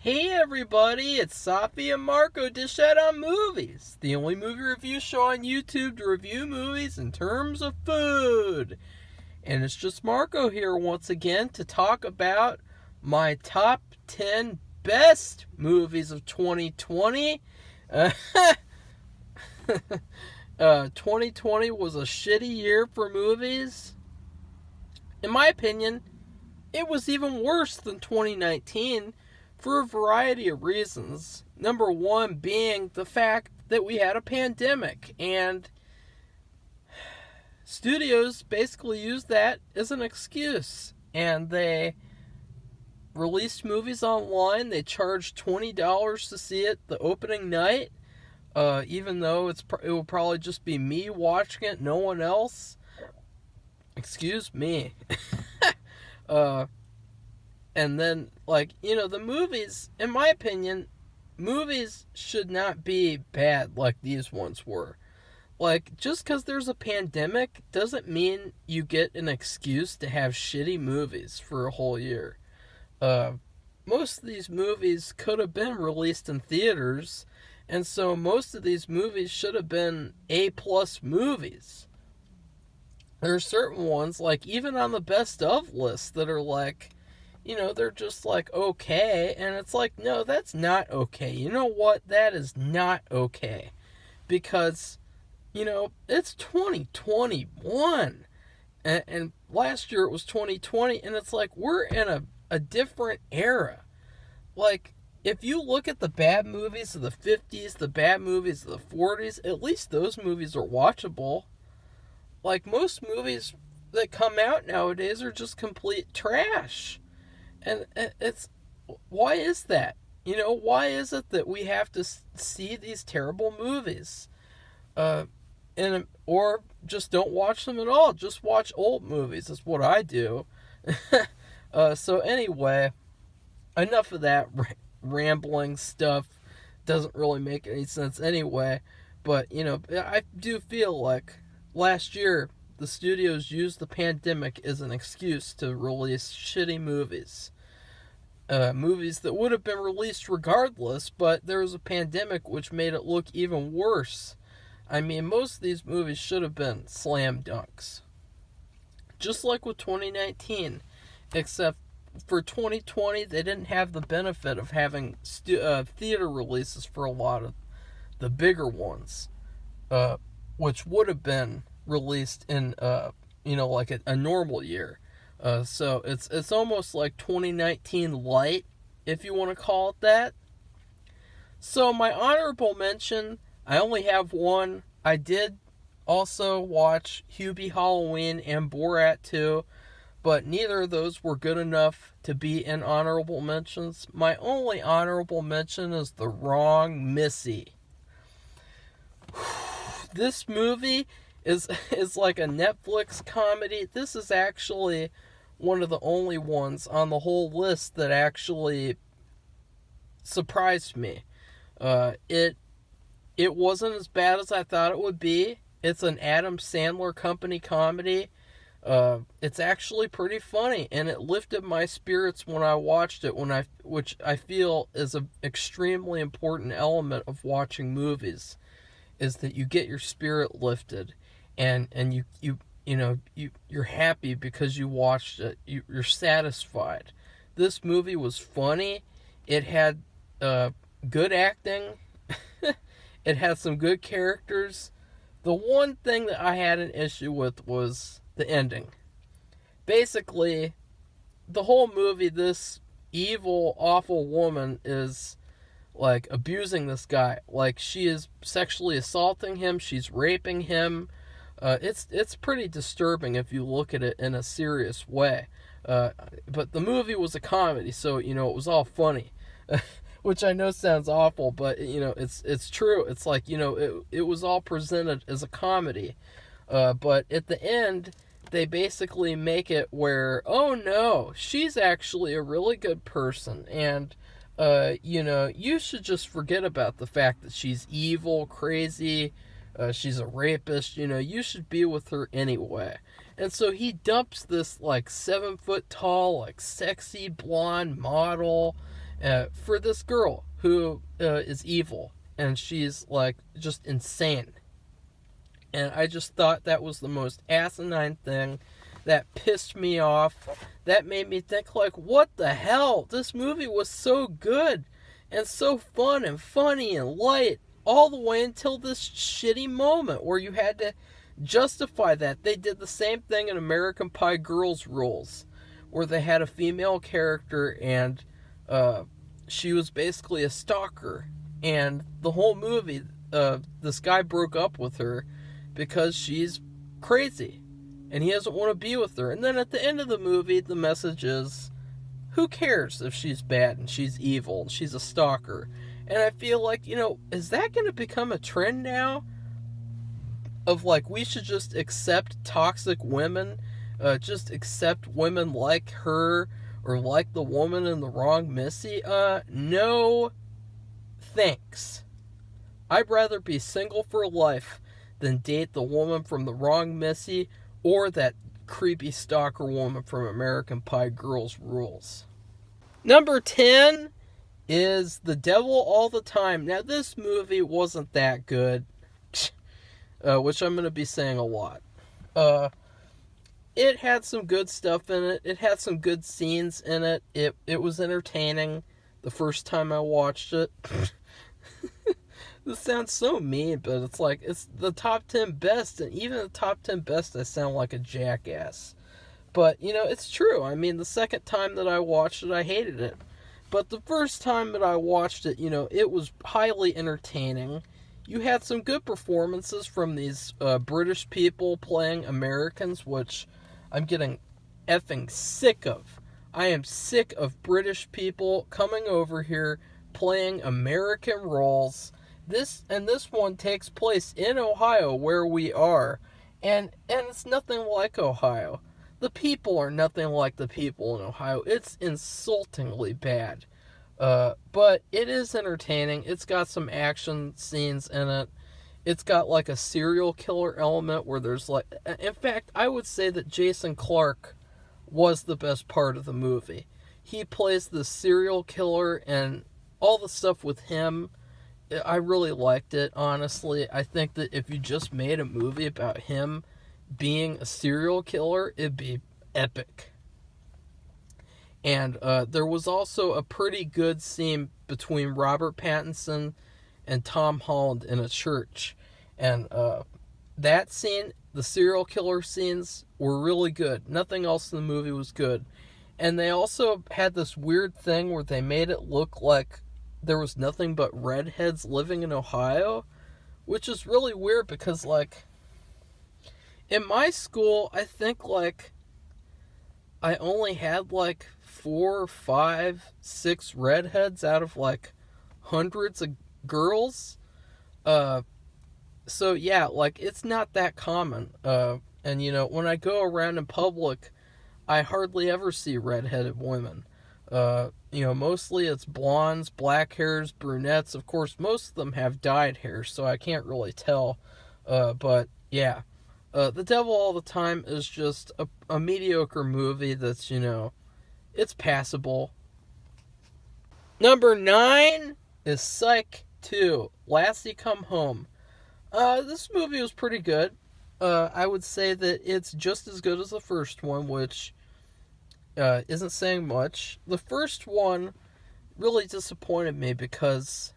Hey everybody, it's Safi and Marco Dish Out on Movies, the only movie review show on YouTube to review movies in terms of food. And it's just Marco here once again to talk about my top 10 best movies of 2020. 2020 was a shitty year for movies. In my opinion, it was even worse than 2019 for a variety of reasons. Number one being the fact that we had a pandemic, and studios basically used that as an excuse. And they released movies online. They charged $20 to see it the opening night, even though it will probably just be me watching it, no one else. Excuse me. And then, the movies, in my opinion, movies should not be bad like these ones were. Just because there's a pandemic doesn't mean you get an excuse to have shitty movies for a whole year. Most of these movies could have been released in theaters, and so most of these movies should have been A-plus movies. There are certain ones, even on the best of list, that are they're just okay, and it's no, that's not okay. You know what? That is not okay. Because, it's 2021. And last year it was 2020, and it's we're in a different era. If you look at the bad movies of the 50s, the bad movies of the 40s, at least those movies are watchable. Most movies that come out nowadays are just complete trash. And it's, why is that? Why is it that we have to see these terrible movies? Or just don't watch them at all. Just watch old movies. That's what I do. So anyway, enough of that rambling stuff. Doesn't really make any sense anyway. But, I do feel like last year the studios used the pandemic as an excuse to release shitty movies. Movies that would have been released regardless, but there was a pandemic which made it look even worse. I mean, most of these movies should have been slam dunks. Just like with 2019, except for 2020, they didn't have the benefit of having theater releases for a lot of the bigger ones, which would have been released in a normal year. So it's almost like 2019 light, if you want to call it that. So my honorable mention, I only have one. I did also watch Hubie Halloween and Borat 2, but neither of those were good enough to be in honorable mentions. My only honorable mention is The Wrong Missy. This movie is like a Netflix comedy. This is actually one of the only ones on the whole list that actually surprised me. It wasn't as bad as I thought it would be. It's an Adam Sandler company comedy. It's actually pretty funny, and it lifted my spirits when I watched it. Which I feel is an extremely important element of watching movies, is that you get your spirit lifted, and you're happy because you watched it. You're satisfied. This movie was funny. It had good acting. It had some good characters. The one thing that I had an issue with was the ending. Basically, the whole movie, this evil, awful woman is abusing this guy. She is sexually assaulting him. She's raping him. It's pretty disturbing if you look at it in a serious way. But the movie was a comedy, so it was all funny. Which I know sounds awful, but it's true. It's it was all presented as a comedy. But at the end, they basically make it where, oh no, she's actually a really good person, and you should just forget about the fact that she's evil, crazy, she's a rapist, you should be with her anyway. And so he dumps this 7 foot tall, sexy blonde model, for this girl who is evil, and she's like just insane. And I just thought that was the most asinine thing. That pissed me off. That made me think, like, what the hell? This movie was so good and so fun and funny and light all the way until this shitty moment where you had to justify that. They did the same thing in American Pie Girls Rules, where they had a female character and she was basically a stalker. And the whole movie, this guy broke up with her because she's crazy and he doesn't want to be with her. And then at the end of the movie, the message is, who cares if she's bad and she's evil and she's a stalker? And I feel like, is that going to become a trend now? Of like, we should just accept toxic women, just accept women like her or like the woman in The Wrong Missy? No thanks. I'd rather be single for life than date the woman from The Wrong Missy or that creepy stalker woman from American Pie Girls Rules. Number 10 is The Devil All the Time. Now, this movie wasn't that good, which I'm going to be saying a lot. It had some good stuff in it. It had some good scenes in it. It was entertaining the first time I watched it. This sounds so mean, but it's like, it's the top 10 best, and even the top 10 best, I sound like a jackass. But, it's true. I mean, the second time that I watched it, I hated it. But the first time that I watched it, it was highly entertaining. You had some good performances from these British people playing Americans, which I'm getting effing sick of. I am sick of British people coming over here playing American roles. This one takes place in Ohio, where we are, and it's nothing like Ohio. The people are nothing like the people in Ohio. It's insultingly bad. But it is entertaining. It's got some action scenes in it. It's got like a serial killer element where there's like... In fact, I would say that Jason Clarke was the best part of the movie. He plays the serial killer, and all the stuff with him, I really liked it, honestly. I think that if you just made a movie about him being a serial killer, it'd be epic. And there was also a pretty good scene between Robert Pattinson and Tom Holland in a church. And that scene, the serial killer scenes, were really good. Nothing else in the movie was good. And they also had this weird thing where they made it look like there was nothing but redheads living in Ohio, which is really weird because, like, in my school, I think, like, I only had, like, 4, 5, 6 redheads out of, like, hundreds of girls. So, yeah, like, it's not that common. And, when I go around in public, I hardly ever see redheaded women. Mostly it's blondes, black hairs, brunettes. Of course, most of them have dyed hair, so I can't really tell. But, yeah. The Devil All the Time is just a mediocre movie that's, it's passable. Number 9 is Psych 2, Lassie Come Home. This movie was pretty good. I would say that it's just as good as the first one, which isn't saying much. The first one really disappointed me because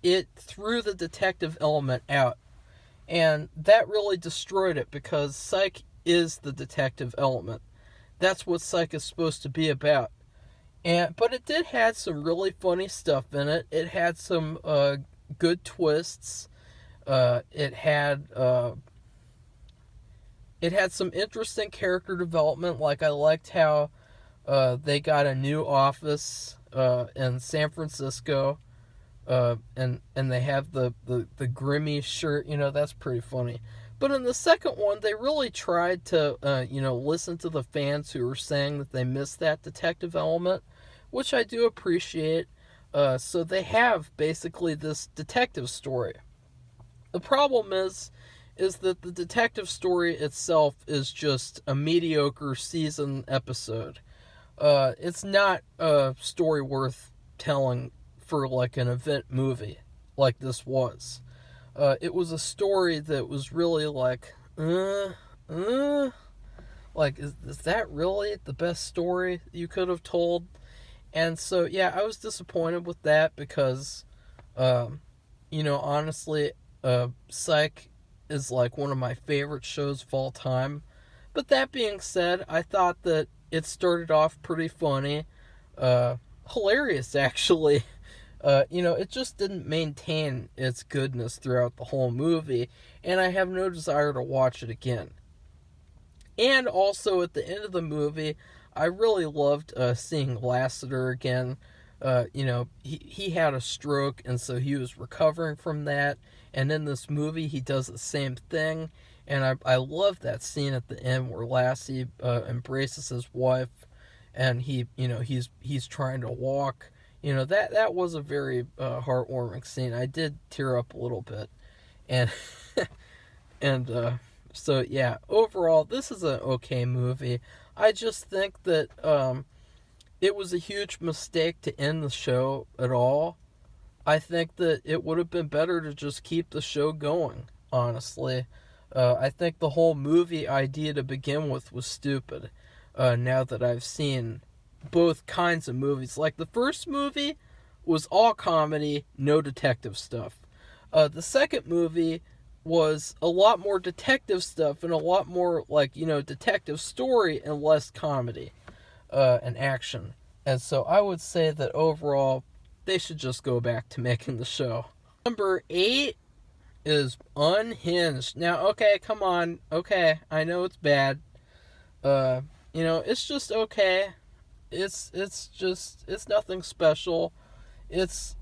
it threw the detective element out. And that really destroyed it because Psych is the detective element. That's what Psych is supposed to be about. But it did have some really funny stuff in it. It had some good twists. It had some interesting character development. Like, I liked how they got a new office in San Francisco. And they have the Grimmy shirt, that's pretty funny. But in the second one, they really tried to, listen to the fans who were saying that they missed that detective element, which I do appreciate. So they have basically this detective story. The problem is that the detective story itself is just a mediocre season episode. It's not a story worth telling for like an event movie like this was. It was a story that was really like, like, is that really the best story you could have told? And so, yeah, I was disappointed with that because, honestly, Psych is like one of my favorite shows of all time. But that being said, I thought that it started off pretty funny, hilarious actually. It just didn't maintain its goodness throughout the whole movie, and I have no desire to watch it again. And also at the end of the movie, I really loved seeing Lassiter again. He had a stroke, and so he was recovering from that. And in this movie, he does the same thing. And I love that scene at the end where Lassie embraces his wife, and he's trying to walk. That was a very heartwarming scene. I did tear up a little bit, and and so yeah. Overall, this is an okay movie. I just think that it was a huge mistake to end the show at all. I think that it would have been better to just keep the show going, honestly. I think the whole movie idea to begin with was stupid, now that I've seen both kinds of movies. Like, the first movie was all comedy, no detective stuff. The second movie was a lot more detective stuff and a lot more, like, detective story and less comedy and action. And so I would say that overall, they should just go back to making the show. Number 8 is Unhinged. Now, okay, come on. Okay, I know it's bad. It's just okay. It's nothing special. It's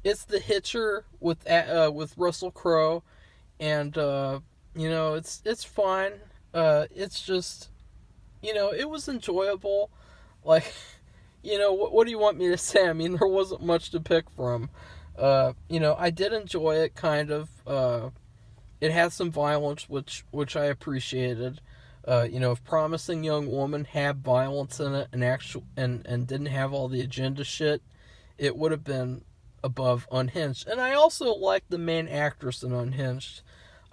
The Hitcher with Russell Crowe, and it's fine. It's just, it was enjoyable. Like, what do you want me to say? I mean, there wasn't much to pick from. I did enjoy it, kind of. It had some violence, which I appreciated. If Promising Young Woman had violence in it and didn't have all the agenda shit, it would have been above Unhinged. And I also liked the main actress in Unhinged.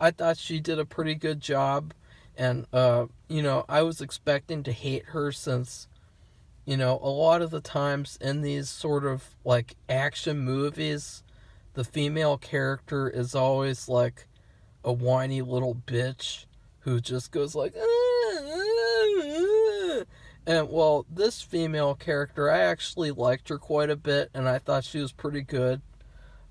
I thought she did a pretty good job, and I was expecting to hate her since, a lot of the times in these sort of like action movies, the female character is always like a whiny little bitch who just goes like, and well, this female character, I actually liked her quite a bit, and I thought she was pretty good.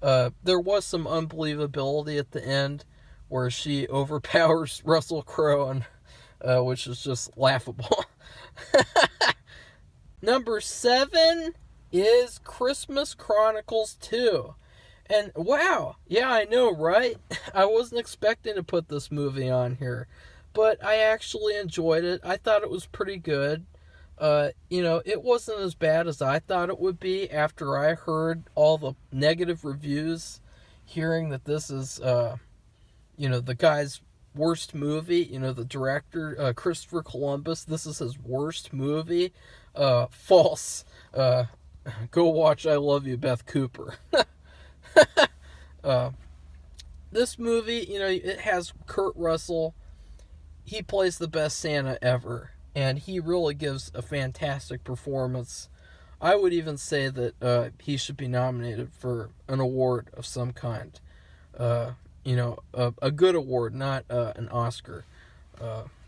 There was some unbelievability at the end where she overpowers Russell Crowe, and which is just laughable. Number 7 is Christmas Chronicles 2. And wow, yeah, I know, right? I wasn't expecting to put this movie on here, but I actually enjoyed it. I thought it was pretty good. It wasn't as bad as I thought it would be after I heard all the negative reviews, hearing that this is, the guy's worst movie. The director, Christopher Columbus, this is his worst movie. False. Go watch I Love You, Beth Cooper. This movie, it has Kurt Russell. He plays the best Santa ever, and he really gives a fantastic performance. I would even say that he should be nominated for an award of some kind. A good award, not an Oscar.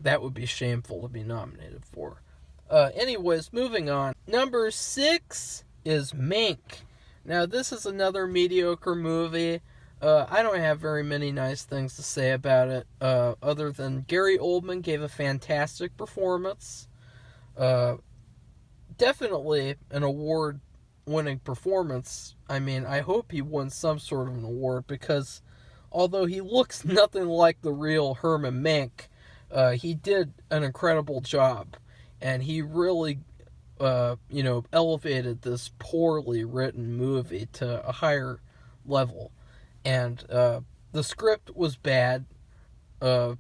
That would be shameful to be nominated for. Anyways, moving on. Number 6 is Mank. Now, this is another mediocre movie. I don't have very many nice things to say about it, other than Gary Oldman gave a fantastic performance. Definitely an award-winning performance. I mean, I hope he won some sort of an award, because although he looks nothing like the real Herman Mank, he did an incredible job, and he really elevated this poorly written movie to a higher level. And the script was bad, but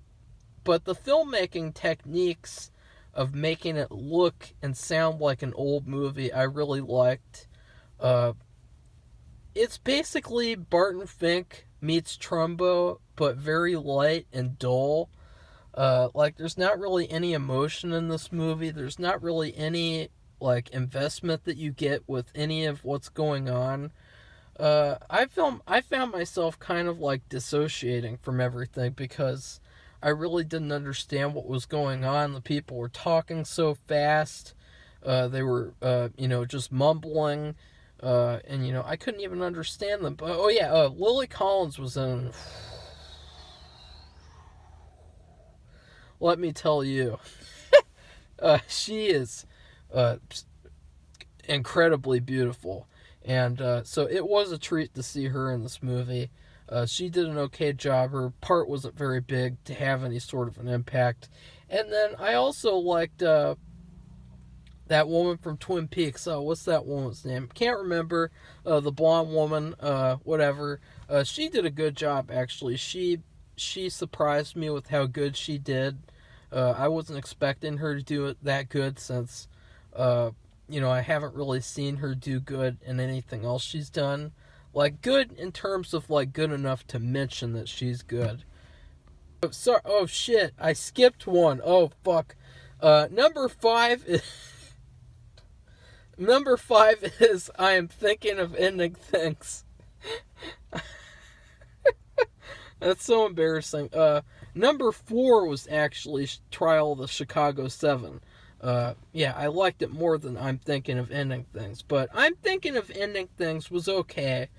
the filmmaking techniques of making it look and sound like an old movie I really liked. It's basically Barton Fink meets Trumbo, but very light and dull. Like, there's not really any emotion in this movie. There's not really any, like, investment that you get with any of what's going on. I found myself kind of, like, dissociating from everything because I really didn't understand what was going on. The people were talking so fast. They were, just mumbling. And, I couldn't even understand them. But, oh, yeah, Lily Collins was in... Let me tell you, she is incredibly beautiful. And so it was a treat to see her in this movie. She did an okay job. Her part wasn't very big to have any sort of an impact. And then I also liked that woman from Twin Peaks. What's that woman's name? Can't remember. The blonde woman, whatever. She did a good job, actually. She surprised me with how good she did. I wasn't expecting her to do it that good since, I haven't really seen her do good in anything else she's done. Like, good in terms of, like, good enough to mention that she's good. Oh, shit, I skipped one. Oh, fuck. Number 5 is... Number 5 is I Am Thinking of Ending Things. That's so embarrassing. Number 4 was actually Trial of the Chicago 7. I liked it more than I'm Thinking of Ending Things. But I'm Thinking of Ending Things was okay.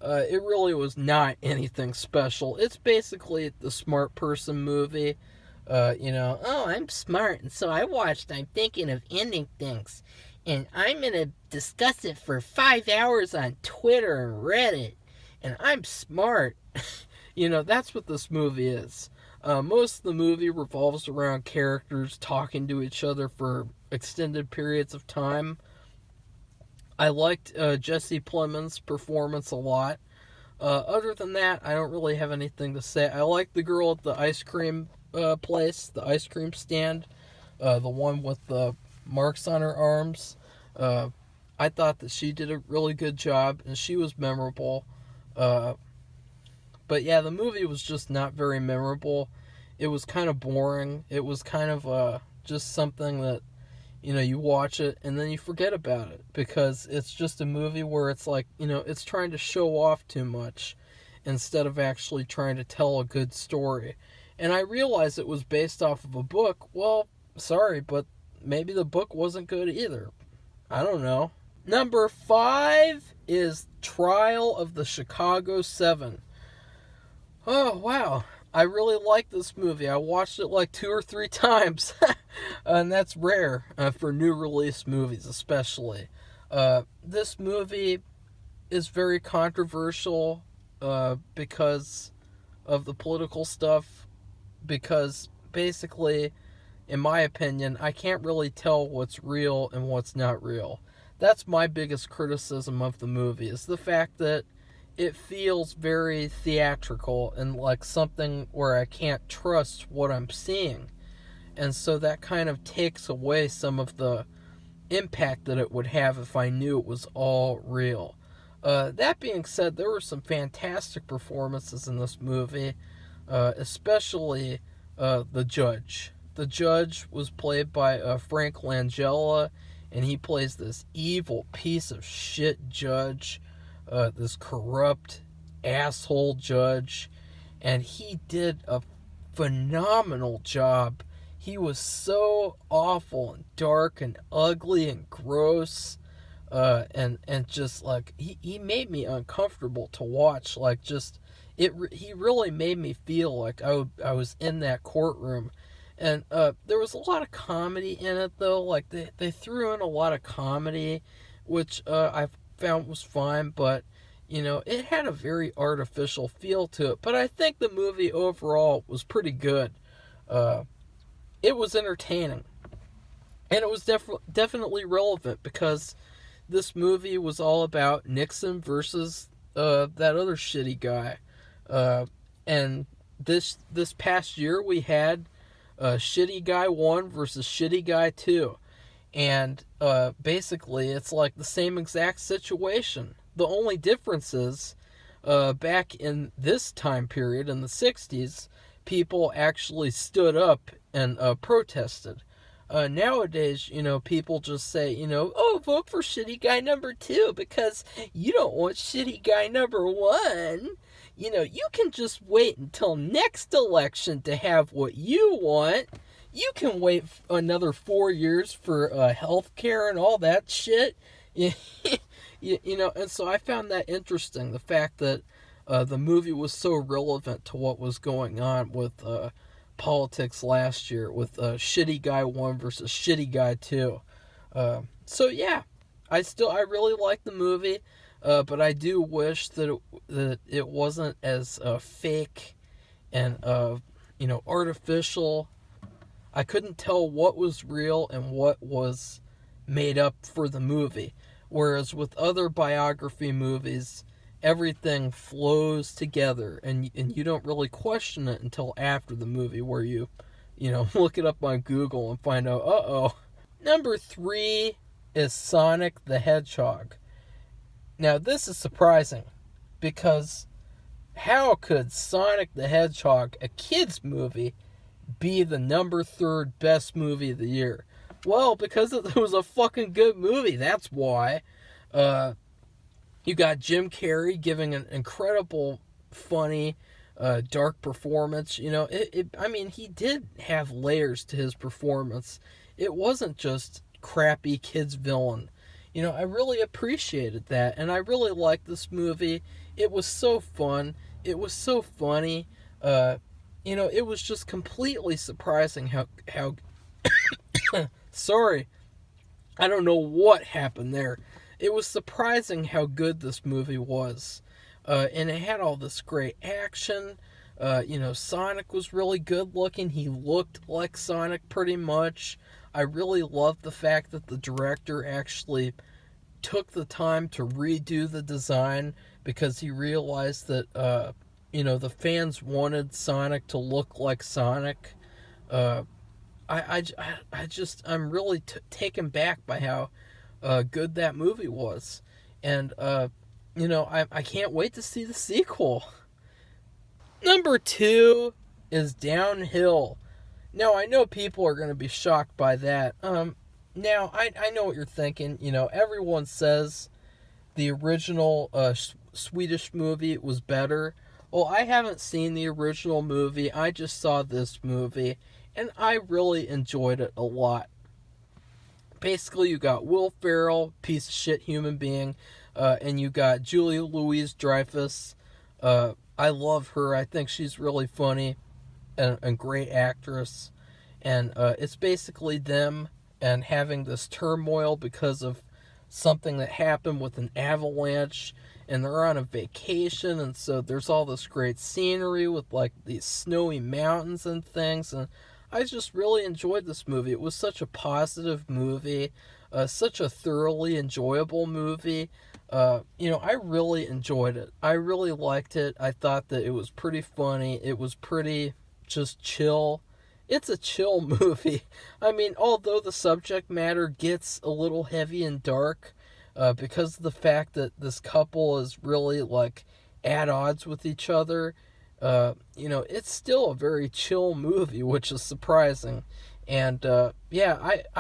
It really was not anything special. It's basically the smart person movie. Oh, I'm smart, and so I watched I'm Thinking of Ending Things. And I'm going to discuss it for 5 hours on Twitter and Reddit. And I'm smart. That's what this movie is. Most of the movie revolves around characters talking to each other for extended periods of time. I liked Jesse Plemons' performance a lot. Other than that, I don't really have anything to say. I like the girl at the ice cream place, the ice cream stand, the one with the marks on her arms. I thought that she did a really good job, and she was memorable. But yeah, the movie was just not very memorable. It was kind of boring. It was kind of just something that, you watch it and then you forget about it. Because it's just a movie where it's like, it's trying to show off too much instead of actually trying to tell a good story. And I realized it was based off of a book. Well, sorry, but maybe the book wasn't good either. I don't know. Number 5 is Trial of the Chicago 7. Oh, wow. I really like this movie. I watched it like 2 or 3 times. And that's rare for new release movies, especially. This movie is very controversial because of the political stuff. Because basically, in my opinion, I can't really tell what's real and what's not real. That's my biggest criticism of the movie, is the fact that it feels very theatrical and like something where I can't trust what I'm seeing. And so that kind of takes away some of the impact that it would have if I knew it was all real. That being said, there were some fantastic performances in this movie, especially the judge. The judge was played by Frank Langella, and he plays this evil piece of shit judge. This corrupt asshole judge, and he did a phenomenal job. He was so awful and dark and ugly and gross, and just like he made me uncomfortable to watch. Like, just he really made me feel like I was in that courtroom. And there was a lot of comedy in it, though. Like, they threw in a lot of comedy, which I found was fine, but it had a very artificial feel to it. But I think the movie overall was pretty good. It was entertaining, and it was definitely relevant, because this movie was all about Nixon versus that other shitty guy. And this past year we had Shitty Guy 1 versus Shitty Guy 2. And basically, it's like the same exact situation. The only difference is, back in this time period, in the 60s, people actually stood up and protested. Nowadays, people just say, oh, vote for shitty guy number 2 because you don't want shitty guy number 1. You can just wait until next election to have what you want. You can wait another 4 years for health care and all that shit. And so I found that interesting, the fact that the movie was so relevant to what was going on with politics last year, with Shitty Guy 1 versus Shitty Guy 2. So yeah, I really like the movie, but I do wish that it wasn't as fake and artificial. I couldn't tell what was real and what was made up for the movie. Whereas with other biography movies, everything flows together and you don't really question it until after the movie, where you look it up on Google and find out, uh-oh. Number 3 is Sonic the Hedgehog. Now this is surprising, because how could Sonic the Hedgehog, a kid's movie, be the number 3 best movie of the year? Well, because it was a fucking good movie, that's why. You got Jim Carrey giving an incredible, funny, dark performance. He did have layers to his performance. It wasn't just crappy kid's villain. I really appreciated that, and I really liked this movie. It was so fun. It was so funny. It was just completely surprising how sorry, I don't know what happened there. It was surprising how good this movie was. And it had all this great action. Sonic was really good looking. He looked like Sonic pretty much. I really loved the fact that the director actually took the time to redo the design, because he realized that, the fans wanted Sonic to look like Sonic. I'm really taken back by how good that movie was. And, I can't wait to see the sequel. Number 2 is Downhill. Now, I know people are going to be shocked by that. Now, I know what you're thinking. Everyone says the original Swedish movie was better. Well, I haven't seen the original movie. I just saw this movie, and I really enjoyed it a lot. Basically, you got Will Ferrell, piece of shit human being, and you got Julia Louis-Dreyfus. I love her. I think she's really funny and a great actress. And it's basically them and having this turmoil because of something that happened with an avalanche, and they're on a vacation, and so there's all this great scenery with like these snowy mountains and things, and I just really enjoyed this movie. It was such a positive movie, such a thoroughly enjoyable movie. I really enjoyed it. I really liked it. I thought that it was pretty funny. It was pretty just chill. It's a chill movie. Although the subject matter gets a little heavy and dark, because of the fact that this couple is really like at odds with each other, it's still a very chill movie, which is surprising. And I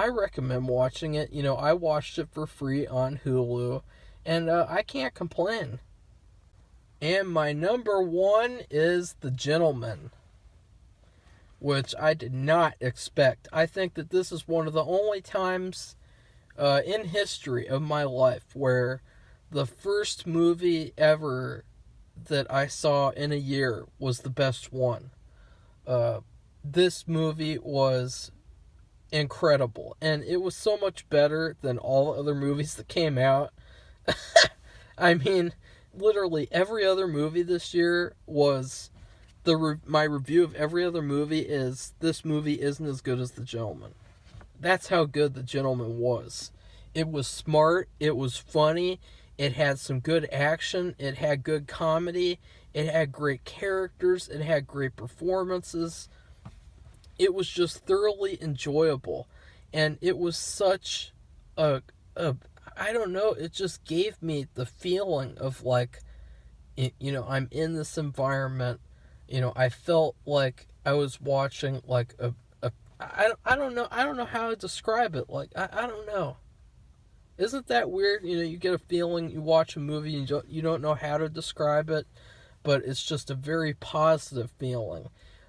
recommend watching it. I watched it for free on Hulu, and I can't complain. And my number 1 is The Gentleman, which I did not expect. I think that this is one of the only times in history of my life where the first movie ever that I saw in a year was the best one. This movie was incredible, and it was so much better than all the other movies that came out. Literally every other movie this year was my review of every other movie is, this movie isn't as good as The Gentleman. That's how good The Gentleman was. It was smart, it was funny, it had some good action, it had good comedy, it had great characters, it had great performances. It was just thoroughly enjoyable, and it was such a I don't know, it just gave me the feeling of like, I'm in this environment. I felt like I was watching like I don't know, how to describe it. Like, I don't know. Isn't that weird? You get a feeling, you watch a movie, and you don't know how to describe it, but it's just a very positive feeling.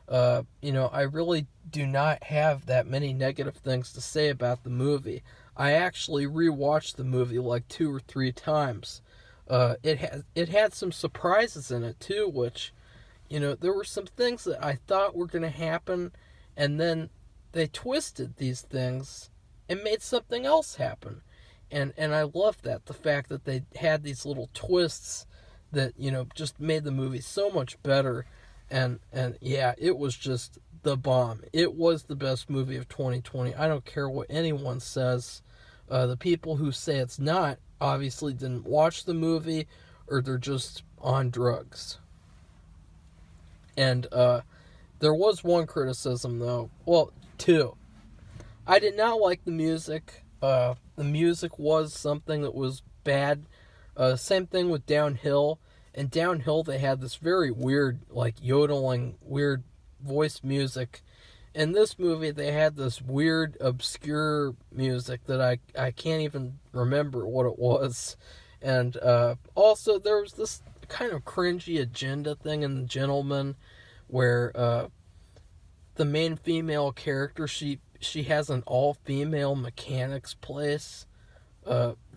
I really do not have that many negative things to say about the movie. I actually rewatched the movie like 2 or 3 times. It had some surprises in it too, which, there were some things that I thought were going to happen, and then they twisted these things and made something else happen. And I love that, the fact that they had these little twists that, just made the movie so much better. And yeah, it was just the bomb. It was the best movie of 2020. I don't care what anyone says. The people who say it's not obviously didn't watch the movie, or they're just on drugs. And there was one criticism, though. Well, two. I did not like the music. The music was something that was bad. Same thing with Downhill. In Downhill, they had this very weird, like, yodeling, weird voice music. In this movie, they had this weird, obscure music that I can't even remember what it was. And also, there was this kind of cringy agenda thing in The Gentleman, where the main female character, she has an all-female mechanics place,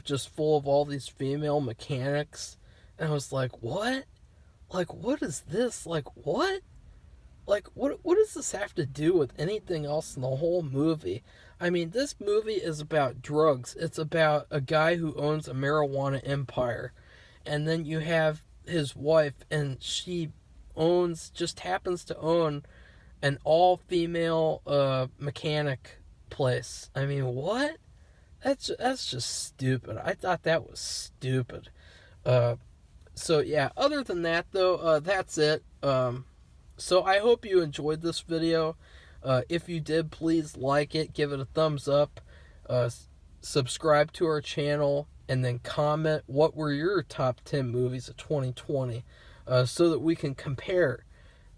just full of all these female mechanics. And I was like, what? Like, what is this? Like, what? Like, what does this have to do with anything else in the whole movie? I mean, this movie is about drugs. It's about a guy who owns a marijuana empire. And then you have his wife, and she just happens to own an all-female mechanic place. I mean, what? That's just stupid. I thought that was stupid. So yeah, other than that though, that's it. So I hope you enjoyed this video. If you did, please like it, give it a thumbs up, subscribe to our channel, and then comment what were your top 10 movies of 2020, so that we can compare.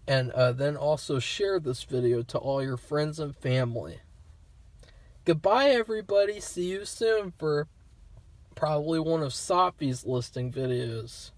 And then also share this video to all your friends and family. Goodbye, everybody. See you soon for probably one of Sophie's listing videos.